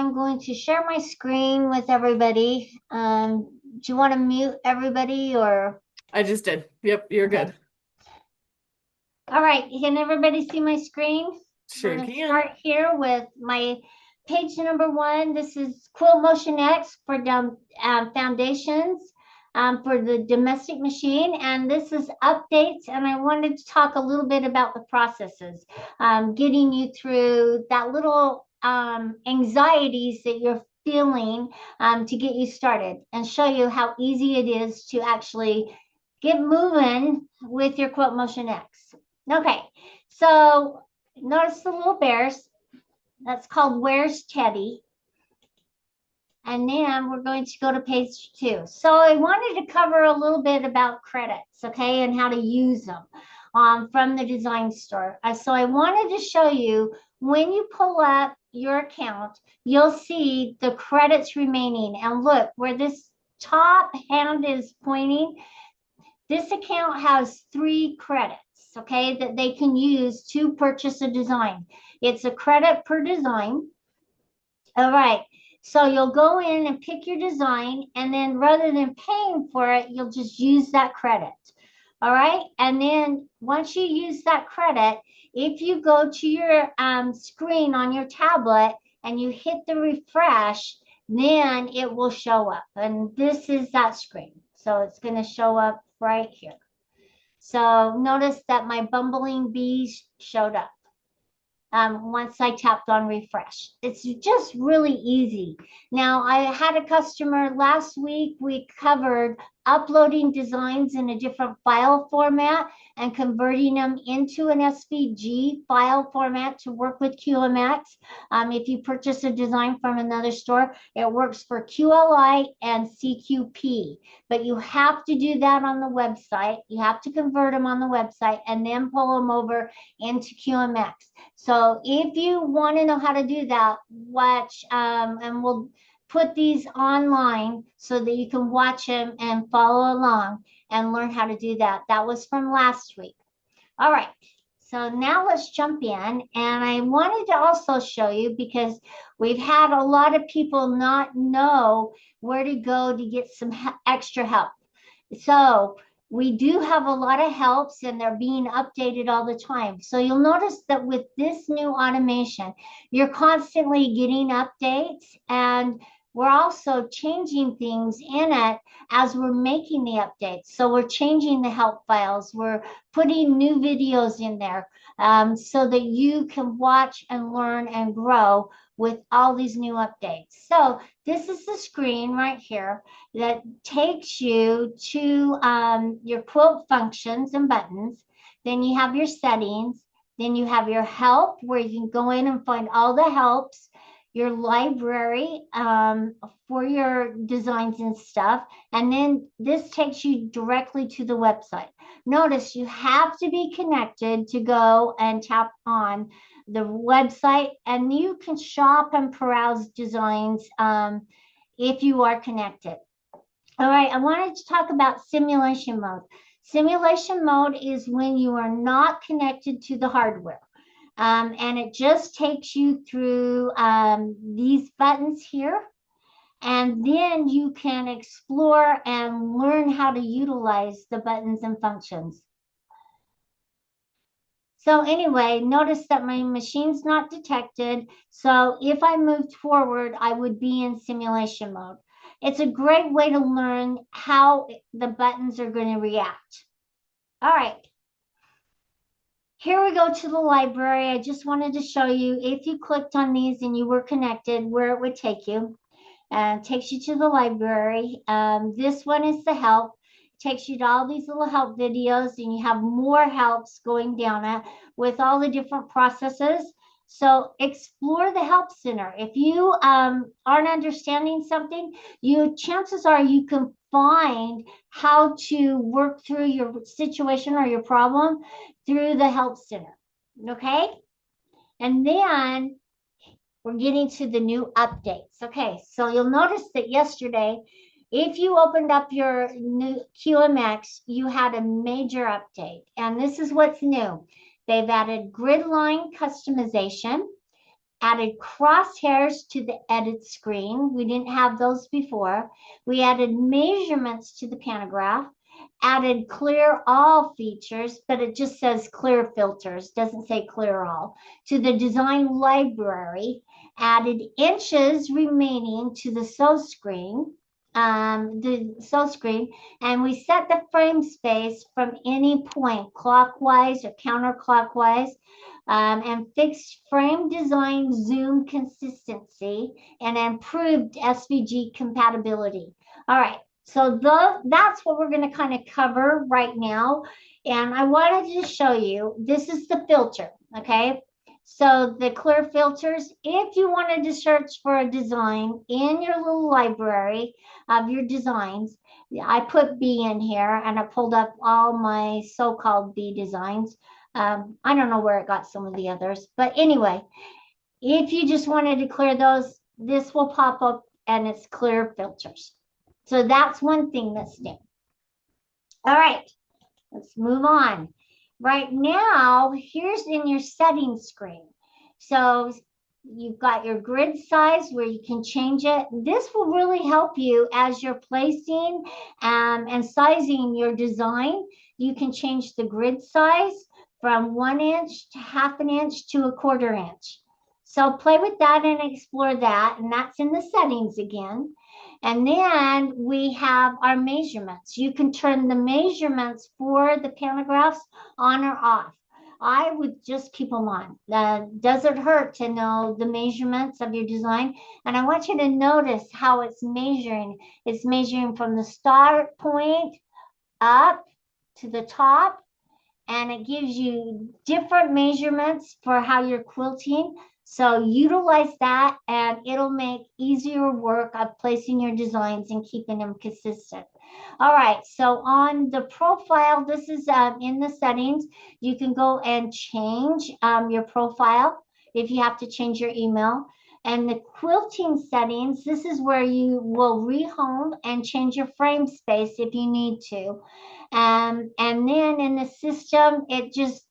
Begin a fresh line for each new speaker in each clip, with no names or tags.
am going to share my screen with everybody. Do you want to mute everybody or?
I just did. Yep, you're
Okay.
good.
All right. Can everybody see my screen? We're
Sure
going to
can.
start here with my page number 1. This is QuiltMotion X for foundations for the domestic machine. And this is updates. And I wanted to talk a little bit about the processes, getting you through that little anxieties that you're feeling to get you started and show you how easy it is to actually get moving with your QuiltMotion X. Okay, so notice the little bears. That's called Where's Teddy? And then we're going to go to page 2. So I wanted to cover a little bit about credits, okay, and how to use them from the design store. So I wanted to show you when you pull up your account, you'll see the credits remaining. And look, where this top hand is pointing, this account has 3 credits, okay, that they can use to purchase a design. It's a credit per design. All right. So you'll go in and pick your design, and then rather than paying for it, you'll just use that credit. All right. And then once you use that credit, if you go to your screen on your tablet and you hit the refresh, then it will show up. And this is that screen. So it's going to show up right here. So notice that my bumbling bees showed up once I tapped on refresh. It's just really easy. Now, I had a customer last week, we covered uploading designs in a different file format and converting them into an SVG file format to work with QMX. If you purchase a design from another store, it works for QLI and CQP, but you have to do that on the website. You have to convert them on the website and then pull them over into QMX. So if you want to know how to do that, watch, and we'll put these online so that you can watch them and follow along and learn how to do that. That was from last week. All right. So now let's jump in. And I wanted to also show you because we've had a lot of people not know where to go to get some extra help. So we do have a lot of helps and they're being updated all the time. So you'll notice that with this new automation, you're constantly getting updates, and we're also changing things in it as we're making the updates. So we're changing the help files. We're putting new videos in there so that you can watch and learn and grow with all these new updates. So this is the screen right here that takes you to your quilt functions and buttons. Then you have your settings. Then you have your help where you can go in and find all the helps, your library for your designs and stuff. And then this takes you directly to the website. Notice you have to be connected to go and tap on the website, and you can shop and browse designs if you are connected. All right, I wanted to talk about simulation mode. Simulation mode is when you are not connected to the hardware. And it just takes you through these buttons here. And then you can explore and learn how to utilize the buttons and functions. So anyway, notice that my machine's not detected. So if I moved forward, I would be in simulation mode. It's a great way to learn how the buttons are going to react. All right. Here we go to the library. I just wanted to show you if you clicked on these and you were connected, where it would take you. And takes you to the library. This one is the help. Takes you to all these little help videos, and you have more helps going down it with all the different processes. So explore the help center. If you aren't understanding something, chances are you can find how to work through your situation or your problem through the help center. Okay. And then we're getting to the new updates. Okay, so you'll notice that yesterday, if you opened up your new QMX, you had a major update. And this is what's new. They've added grid line customization. added crosshairs to the edit screen. We didn't have those before. We added measurements to the pantograph, added clear all features, but it just says clear filters, doesn't say clear all. To the design library, added inches remaining to the sew screen, and we set the frame space from any point, clockwise or counterclockwise, and fixed frame design zoom consistency and improved SVG compatibility. All right, so that's what we're going to kind of cover right now. And I wanted to show you, this is the filter, okay? So the clear filters, if you wanted to search for a design in your little library of your designs, I put B in here and I pulled up all my so-called B designs. I don't know where it got some of the others, but anyway, if you just wanted to clear those, this will pop up and it's clear filters. So that's one thing that's new. All right, let's move on. Right now, here's in your settings screen. So you've got your grid size where you can change it. This will really help you as you're placing and sizing your design. You can change the grid size from 1 inch to 1/2 inch to 1/4 inch. So play with that and explore that. And that's in the settings again. And then we have our measurements. You can turn the measurements for the pantographs on or off. I would just keep them on. Doesn't hurt to know the measurements of your design. And I want you to notice how it's measuring. It's measuring from the start point up to the top. And it gives you different measurements for how you're quilting. So utilize that and it'll make easier work of placing your designs and keeping them consistent. All right, so on the profile, this is in the settings. You can go and change your profile if you have to change your email. And the quilting settings, this is where you will rehome and change your frame space if you need to. And then in the system,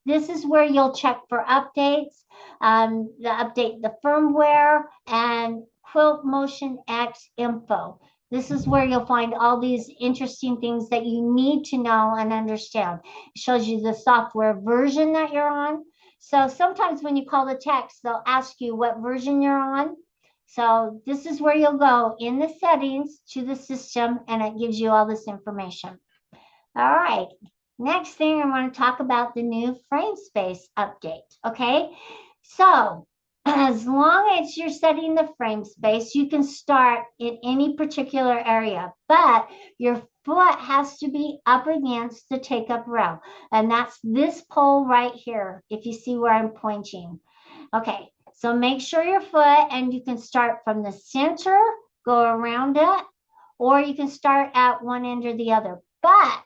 this is where you'll check for updates, the firmware and QuiltMotion X info. This is where you'll find all these interesting things that you need to know and understand. It shows you the software version that you're on. So sometimes when you call the text, they'll ask you what version you're on. So this is where you'll go in the settings to the system, and it gives you all this information. All right, next thing I want to talk about the new frame space update, okay? So as long as you're setting the frame space, you can start in any particular area, but your foot has to be up against the take-up rail, and that's this pole right here, if you see where I'm pointing. Okay, so make sure your foot, and you can start from the center, go around it, or you can start at one end or the other. But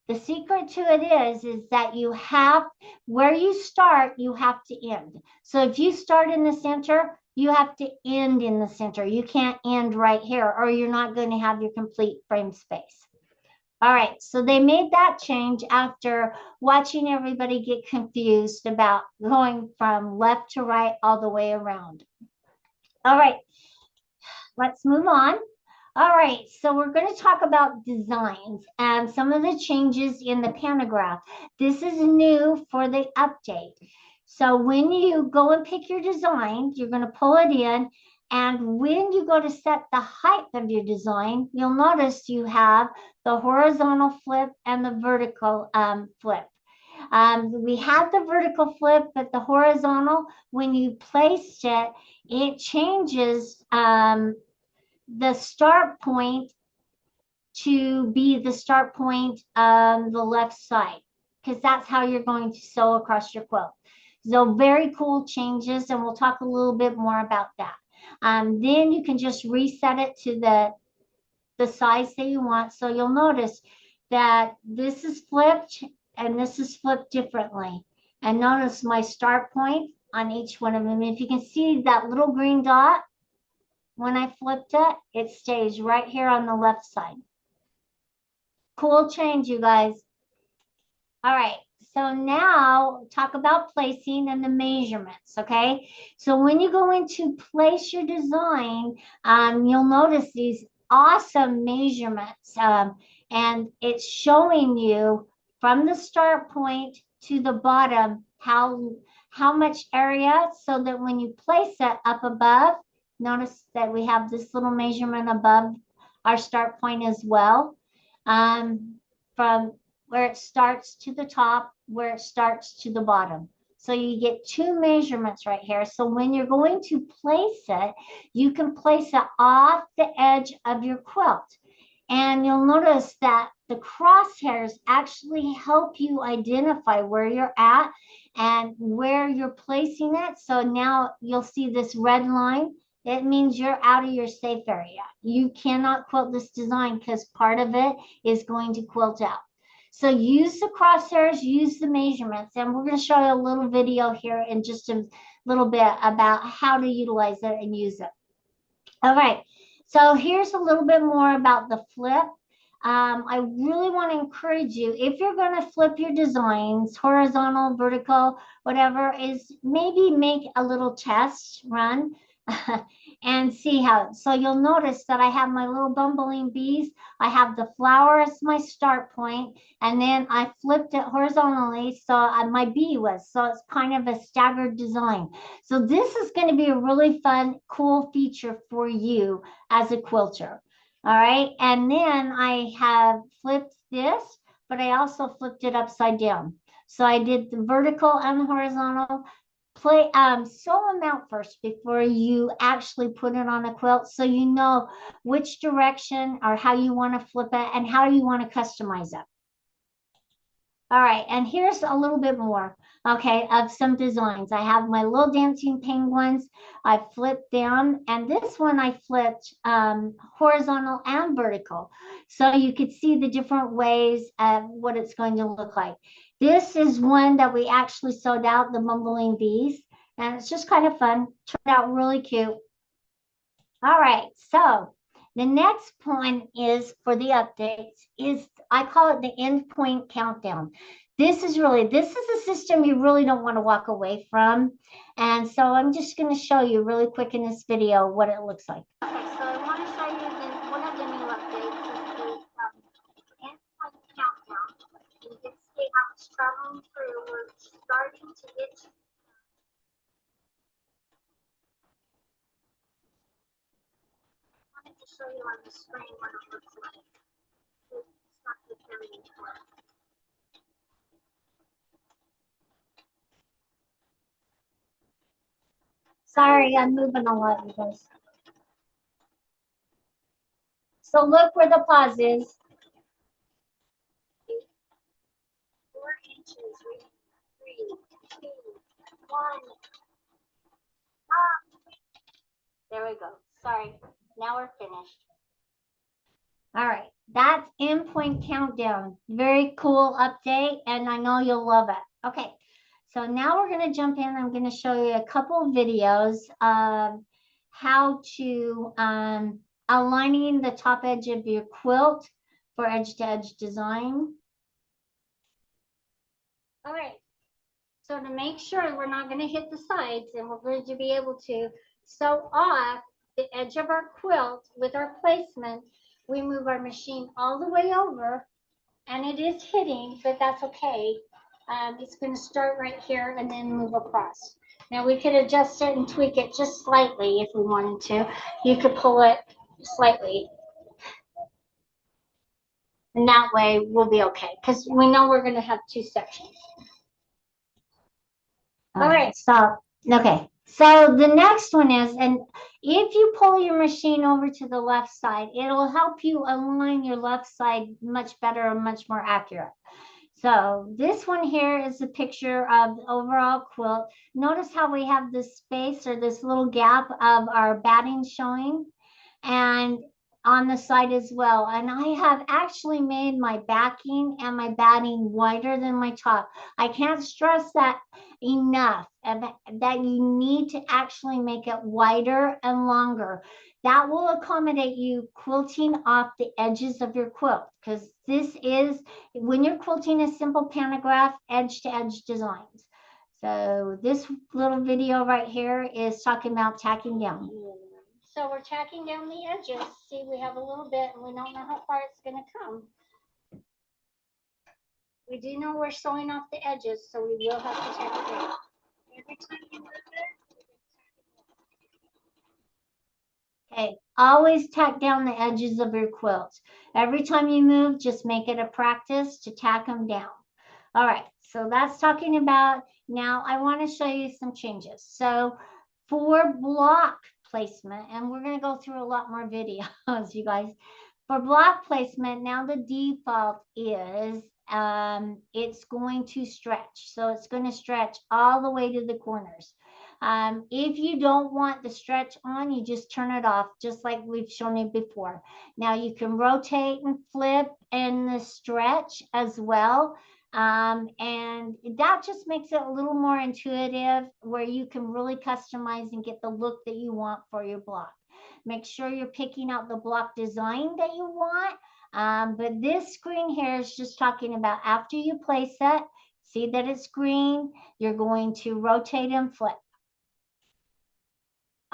the secret to it is that you have, where you start, you have to end. So if you start in the center, you have to end in the center. You can't end right here, or you're not going to have your complete frame space. All right, so they made that change after watching everybody get confused about going from left to right all the way around. All right, let's move on. All right, so we're going to talk about designs and some of the changes in the pantograph. This is new for the update. So when you go and pick your design, you're going to pull it in. And when you go to set the height of your design, you'll notice you have the horizontal flip and the vertical flip. We had the vertical flip, but the horizontal, when you placed it, it changes the start point to be the start point on the left side, because that's how you're going to sew across your quilt. So very cool changes, and we'll talk a little bit more about that. Then you can just reset it to the size that you want. So you'll notice that this is flipped and this is flipped differently. And notice my start point on each one of them. If you can see that little green dot, when I flipped it, it stays right here on the left side. Cool change, you guys. All right, so now talk about placing and the measurements, okay? So when you go in to place your design, you'll notice these awesome measurements, and it's showing you from the start point to the bottom how much area, so that when you place it up above, notice that we have this little measurement above our start point as well, from where it starts to the top, where it starts to the bottom. So you get two measurements right here. So when you're going to place it, you can place it off the edge of your quilt. And you'll notice that the crosshairs actually help you identify where you're at and where you're placing it. So now you'll see this red line. It means you're out of your safe area. You cannot quilt this design because part of it is going to quilt out. So use the crosshairs, use the measurements, and we're going to show you a little video here in just a little bit about how to utilize it and use it. All right, so here's a little bit more about the flip. I really want to encourage you, if you're going to flip your designs, horizontal, vertical, whatever, is maybe make a little test run and see how. So you'll notice that I have my little bumbling bees. I have the flower as my start point, and then I flipped it horizontally, so my bee was. So it's kind of a staggered design. So this is going to be a really fun, cool feature for you as a quilter. All right, and then I have flipped this, but I also flipped it upside down. So I did the vertical and the horizontal. Sew them out first before you actually put it on a quilt, so you know which direction or how you want to flip it and how you want to customize it. All right, and here's a little bit more, okay, of some designs. I have my little dancing penguins. I flipped them, and this one I flipped horizontal and vertical. So you could see the different ways of what it's going to look like. This is one that we actually sewed out, the mumbling bees, and it's just kind of fun. Turned out really cute. All right, so the next point is for the updates is, I call it the end point countdown. This is a system you really don't want to walk away from. And so I'm just going to show you really quick in this video what it looks like. Okay, so I want to show you one of the new updates is the end point countdown. You can see how it's traveling through. We're starting to get to. I wanted to show you on the screen what it looks like. It's not preparing for it. Sorry, I'm moving a lot, you guys. So look where the pause is. 4 inches, 3, 2, 1. There we go. Sorry. Now we're finished. All right. That's endpoint countdown. Very cool update, and I know you'll love it. Okay. So now we're going to jump in. I'm going to show you a couple of videos of how to aligning the top edge of your quilt for edge-to-edge design. All right. So to make sure we're not going to hit the sides and we're going to be able to sew off the edge of our quilt with our placement, we move our machine all the way over, and it is hitting, but that's okay. It's going to start right here and then move across. Now we could adjust it and tweak it just slightly if we wanted to. You could pull it slightly. And that way we'll be okay, because we know we're going to have two sections. All right, so, okay. So the next one is, and if you pull your machine over to the left side, it'll help you align your left side much better and much more accurate. So this one here is a picture of the overall quilt. Notice how we have this space or this little gap of our batting showing. And on the side as well. And I have actually made my backing and my batting wider than my top. I can't stress that enough, and that you need to actually make it wider and longer. That will accommodate you quilting off the edges of your quilt, because this is when you're quilting a simple pantograph edge to edge designs. So this little video right here is talking about tacking down. So we're tacking down the edges. See, we have a little bit and we don't know how far it's going to come. We do know we're sewing off the edges, so we will have to tack it down. Every time you move it. Okay, always tack down the edges of your quilt. Every time you move, just make it a practice to tack them down. All right, so that's talking about, now I want to show you some changes. So for block placement, and we're going to go through a lot more videos, you guys. For block placement, now the default is it's going to stretch. So it's going to stretch all the way to the corners. If you don't want the stretch on, you just turn it off, just like we've shown you before. Now you can rotate and flip in the stretch as well. And that just makes it a little more intuitive, where you can really customize and get the look that you want for your block. Make sure you're picking out the block design that you want. But this screen here is just talking about after you place it, see that it's green, you're going to rotate and flip.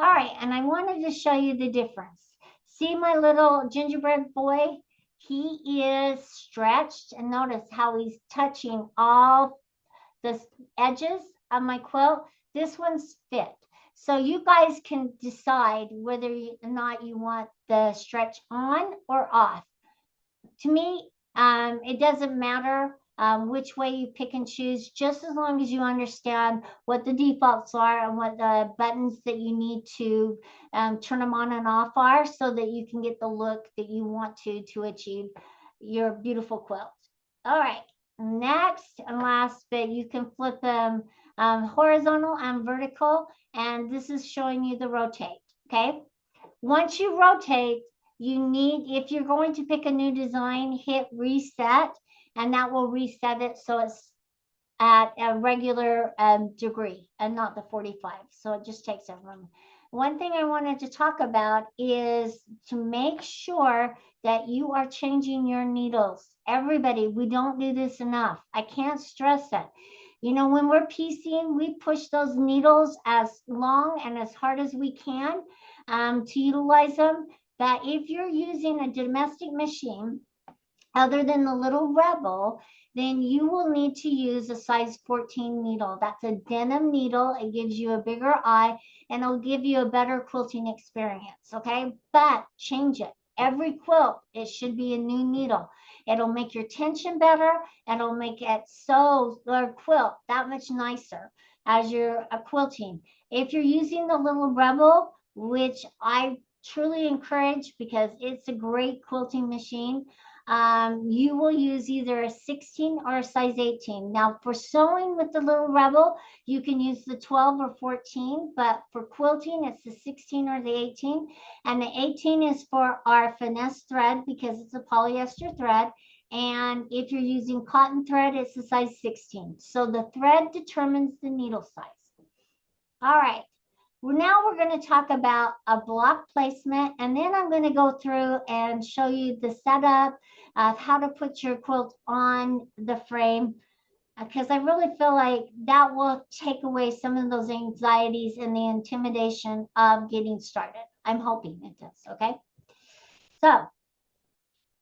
All right, and I wanted to show you the difference. See my little gingerbread boy? He is stretched, and notice how he's touching all the edges of my quilt. This one's fit. So you guys can decide whether or not you want the stretch on or off. To me, it doesn't matter which way you pick and choose, just as long as you understand what the defaults are and what the buttons that you need to turn them on and off are, so that you can get the look that you want to achieve your beautiful quilt. All right, next and last bit, you can flip them horizontal and vertical, and this is showing you the rotate. Okay, once you rotate, you need, if you're going to pick a new design, hit reset, and that will reset it so it's at a regular degree and not the 45. So it just takes everyone. One thing I wanted to talk about is to make sure that you are changing your needles. Everybody, we don't do this enough. I can't stress it. You know, when we're piecing, we push those needles as long and as hard as we can to utilize them. But if you're using a domestic machine, other than the little Rebel, then you will need to use a size 14 needle. That's a denim needle. It gives you a bigger eye and it'll give you a better quilting experience, okay? But change it. Every quilt, it should be a new needle. It'll make your tension better, and it'll make it so, or quilt, that much nicer as you're quilting. If you're using the little Rebel, which I truly encourage because it's a great quilting machine, you will use either a 16 or a size 18. Now for sewing with the little Rebel, you can use the 12 or 14, but for quilting, it's the 16 or the 18. And the 18 is for our finesse thread because it's a polyester thread. And if you're using cotton thread, it's a size 16. So the thread determines the needle size. All right. Well, now we're going to talk about a block placement, and then I'm going to go through and show you the setup of how to put your quilt on the frame, because I really feel like that will take away some of those anxieties and the intimidation of getting started. I'm hoping it does, okay? So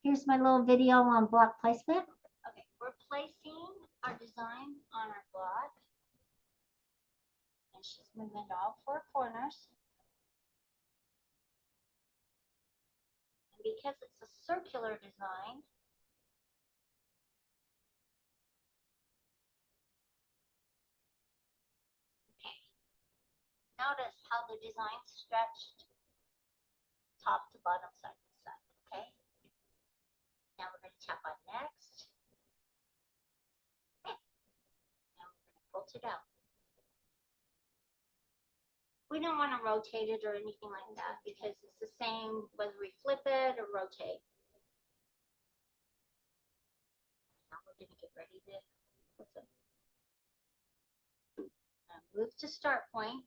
here's my little video on block placement. Okay, we're placing our design on our block. And she's moving all four corners. And because it's a circular design, okay, notice how the design's stretched top to bottom, side to side, okay? Now we're going to tap on next. Okay. Now we're going to quilt it out. We don't want to rotate it or anything like that because it's the same whether we flip it or rotate. Now we're going to get ready to move to start point,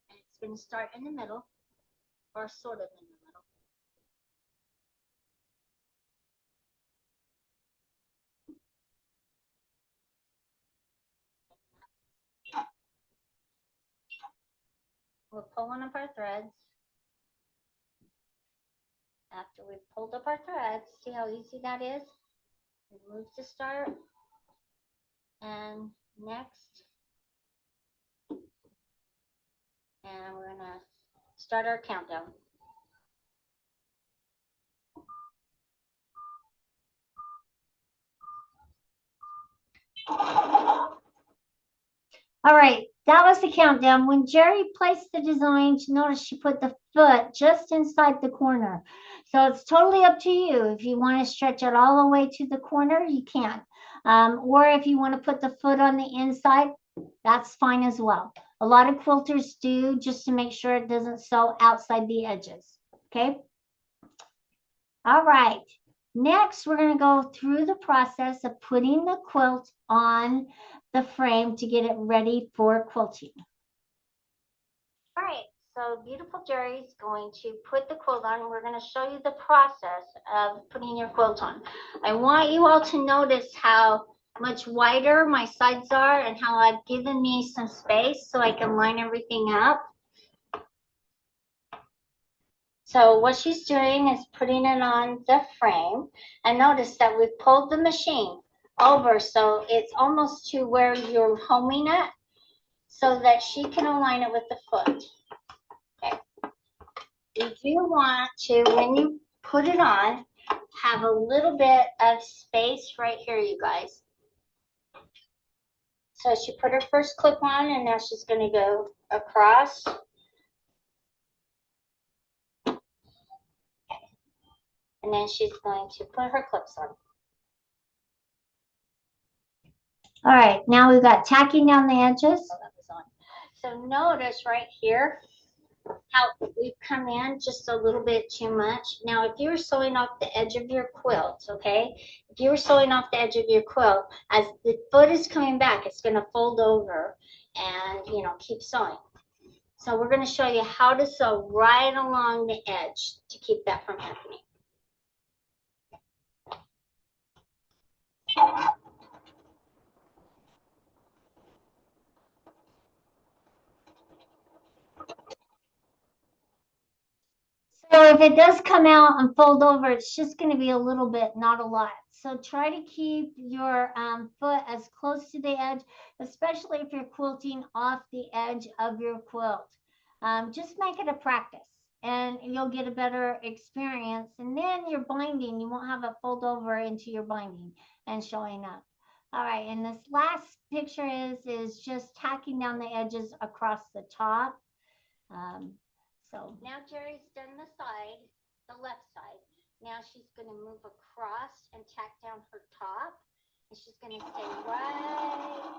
and it's going to start in the middle, or sort of in the middle. We'll pull one of our threads. After we've pulled up our threads, see how easy that is? We move to start, and next, and we're gonna start our countdown. All right, that was the countdown. When Jerry placed the designs, notice she put the foot just inside the corner. So it's totally up to you. If you want to stretch it all the way to the corner, you can. Or if you want to put the foot on the inside, that's fine as well. A lot of quilters do, just to make sure it doesn't sew outside the edges. Okay. All right. Next, we're going to go through the process of putting the quilt on the frame to get it ready for quilting. All right, so beautiful Jerry's going to put the quilt on. We're going to show you the process of putting your quilt on. I want you all to notice how much wider my sides are and how I've given me some space so I can line everything up. So what she's doing is putting it on the frame, and notice that we've pulled the machine over so it's almost to where you're homing it so that she can align it with the foot. Okay. You do want to, when you put it on, have a little bit of space right here, you guys. So she put her first clip on, and now she's going to go across. And then she's going to put her clips on. All right, now we've got tacking down the edges. So notice right here how we've come in just a little bit too much. Now, if you're sewing off the edge of your quilt, okay, if you were sewing off the edge of your quilt, as the foot is coming back, it's going to fold over and, you know, keep sewing. So we're going to show you how to sew right along the edge to keep that from happening. So if it does come out and fold over, it's just going to be a little bit, not a lot. So try to keep your foot as close to the edge, especially if you're quilting off the edge of your quilt. Just make it a practice and you'll get a better experience. And then your binding, you won't have it fold over into your binding and showing up. All right, and this last picture is just tacking down the edges across the top. So now Jerry's done the side, the left side. Now she's going to move across and tack down her top. And she's going to stay right.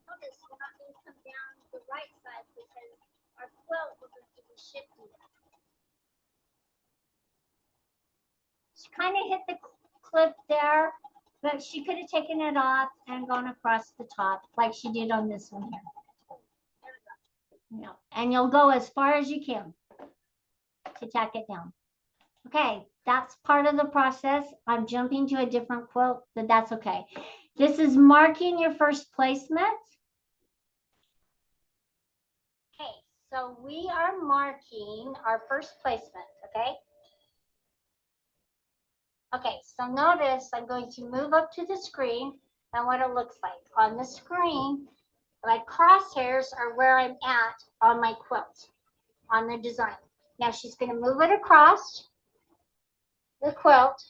Notice we're not going to come down the right side because our quilt we're going to be shifting it. She kind of hit the clip there, but she could have taken it off and gone across the top like she did on this one here. There we go. Yeah, and you'll go as far as you can to tack it down. Okay, that's part of the process. I'm jumping to a different quilt, but that's okay. This is marking your first placement. Okay, so we are marking our first placement, okay? Okay, so notice I'm going to move up to the screen and what it looks like. On the screen, my crosshairs are where I'm at on my quilt, on the design. Now she's going to move it across the quilt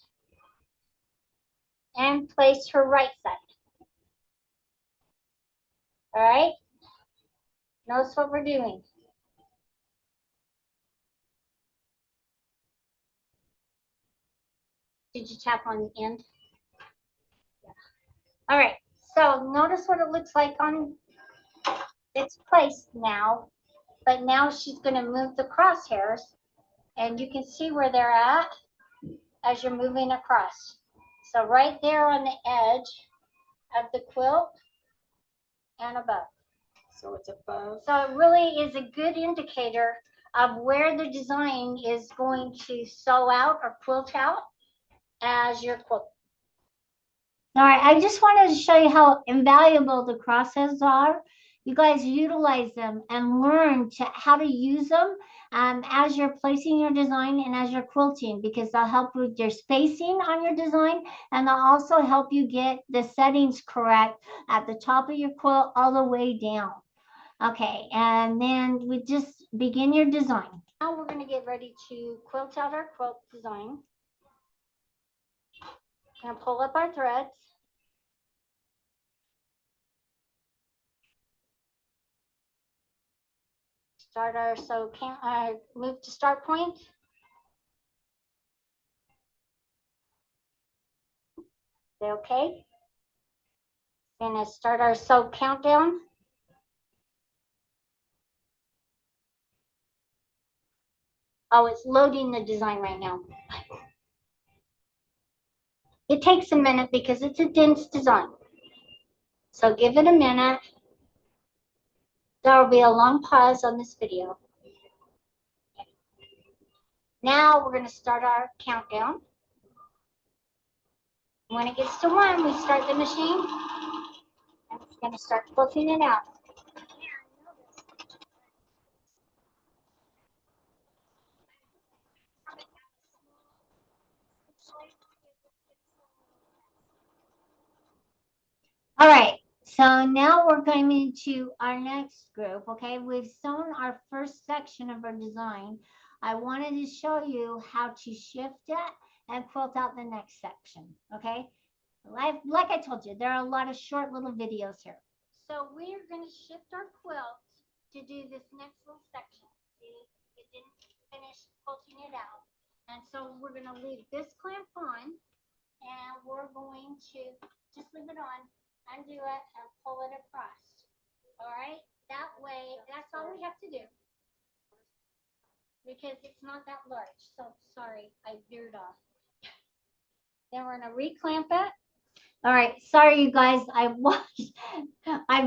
and place her right side. All right? Notice what we're doing. Did you tap on the end? Yeah. All right. So notice what it looks like on its place now. But now she's going to move the crosshairs, and you can see where they're at as you're moving across. So right there on the edge of the quilt and above.
So it's above.
So it really is a good indicator of where the design is going to sew out or quilt out as you're quilting. All right, I just wanted to show you how invaluable the crosses are. You guys utilize them and learn how to use them as you're placing your design and as you're quilting, because they'll help with your spacing on your design, and they'll also help you get the settings correct at the top of your quilt all the way down. Okay, and then we just begin your design. Now we're going to get ready to quilt out our quilt design. Going to pull up our threads. Start our move to start point. Say okay. Gonna start our sew countdown. Oh, it's loading the design right now. It takes a minute because it's a dense design. So give it a minute. There will be a long pause on this video. Now we're going to start our countdown. When it gets to 1, we start the machine. And it's going to start quilting it out. All right, so now we're going into our next group, okay? We've sewn our first section of our design. I wanted to show you how to shift it and quilt out the next section, okay? Like I told you, there are a lot of short little videos here. So we are going to shift our quilt to do this next little section. See, it didn't finish quilting it out. And so we're going to leave this clamp on, and we're going to just leave it on, undo it, and pull it across. All right? That way, that's all we have to do, because it's not that large. So sorry, I veered off. Then we're going to reclamp it. All right, sorry you guys, I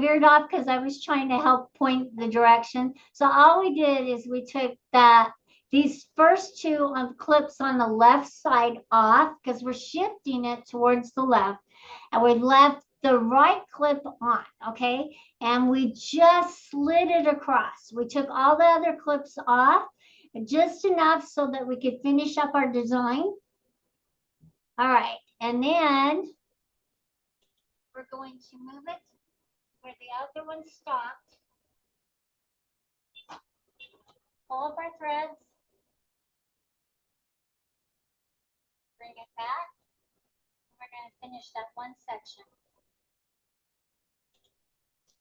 veered off because I was trying to help point the direction. So all we did is we took these first two clips on the left side off, because we're shifting it towards the left, and we left the right clip on, okay? And we just slid it across. We took all the other clips off, just enough so that we could finish up our design. All right, and then we're going to move it where the other one stopped. Pull up our threads. Bring it back. We're going to finish that one section.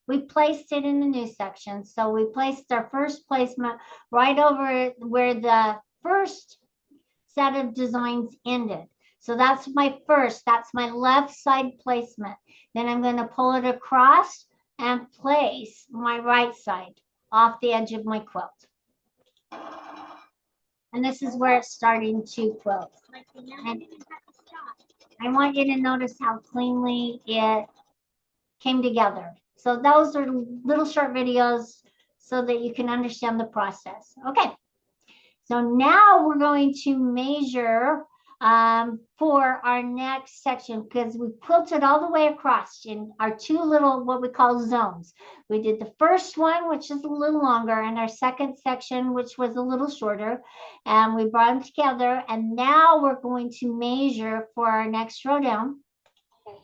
We placed it in the new section. So we placed our first placement right over where the first set of designs ended. So that's my left side placement. Then I'm going to pull it across and place my right side off the edge of my quilt. And this is where it's starting to quilt. And I want you to notice how cleanly it came together. So those are little short videos so that you can understand the process. Okay. So now we're going to measure for our next section, because we quilted all the way across in our two little, what we call zones. We did the first one, which is a little longer, and our second section, which was a little shorter, and we brought them together. And now we're going to measure for our next row down. Okay.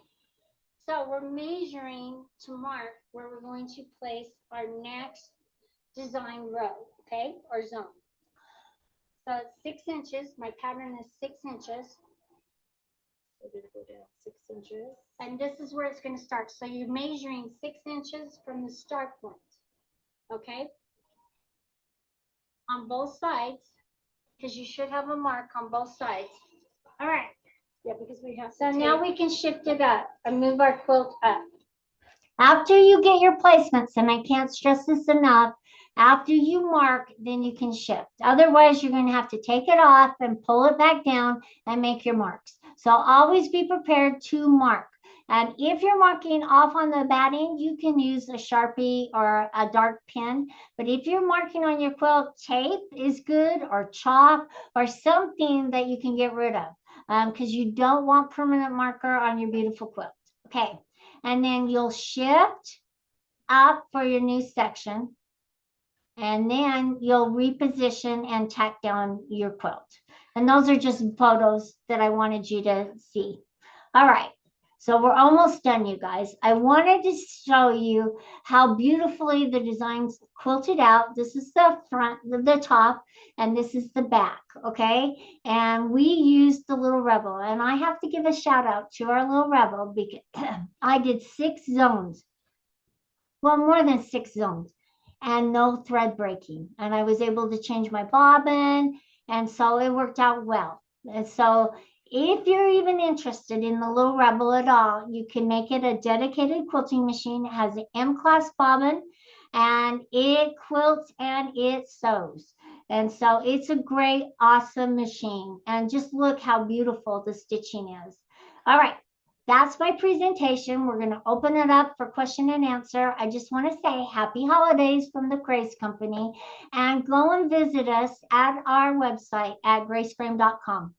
So we're measuring to mark where we're going to place our next design row, okay, or zone. So it's 6 inches. My pattern is 6 inches.
So we're going to go down 6 inches.
And this is where it's going to start. So you're measuring 6 inches from the start point. Okay? On both sides, because you should have a mark on both sides. All right.
Yeah, because we have
So
to
now
take,
we can shift it up and move our quilt up. After you get your placements, and I can't stress this enough, after you mark, then you can shift. Otherwise, you're going to have to take it off and pull it back down and make your marks. So always be prepared to mark. And if you're marking off on the batting, you can use a Sharpie or a dark pen. But if you're marking on your quilt, tape is good, or chalk, or something that you can get rid of, because you don't want permanent marker on your beautiful quilt. Okay, and then you'll shift up for your new section, and then you'll reposition and tack down your quilt. And those are just photos that I wanted you to see. All right, so we're almost done, you guys. I wanted to show you how beautifully the design's quilted out. This is the front, the top, and this is the back, okay? And we used the Little Rebel, and I have to give a shout out to our Little Rebel because I did 6 zones, well, more than 6 zones, and no thread breaking. And I was able to change my bobbin, and so it worked out well. And so if you're even interested in the Little Rebel at all, you can make it a dedicated quilting machine. It has an M-class bobbin, and it quilts and it sews. And so it's a great, awesome machine. And just look how beautiful the stitching is. All right, that's my presentation. We're going to open it up for question and answer. I just want to say happy holidays from the Grace Company, and go and visit us at our website at graceframe.com.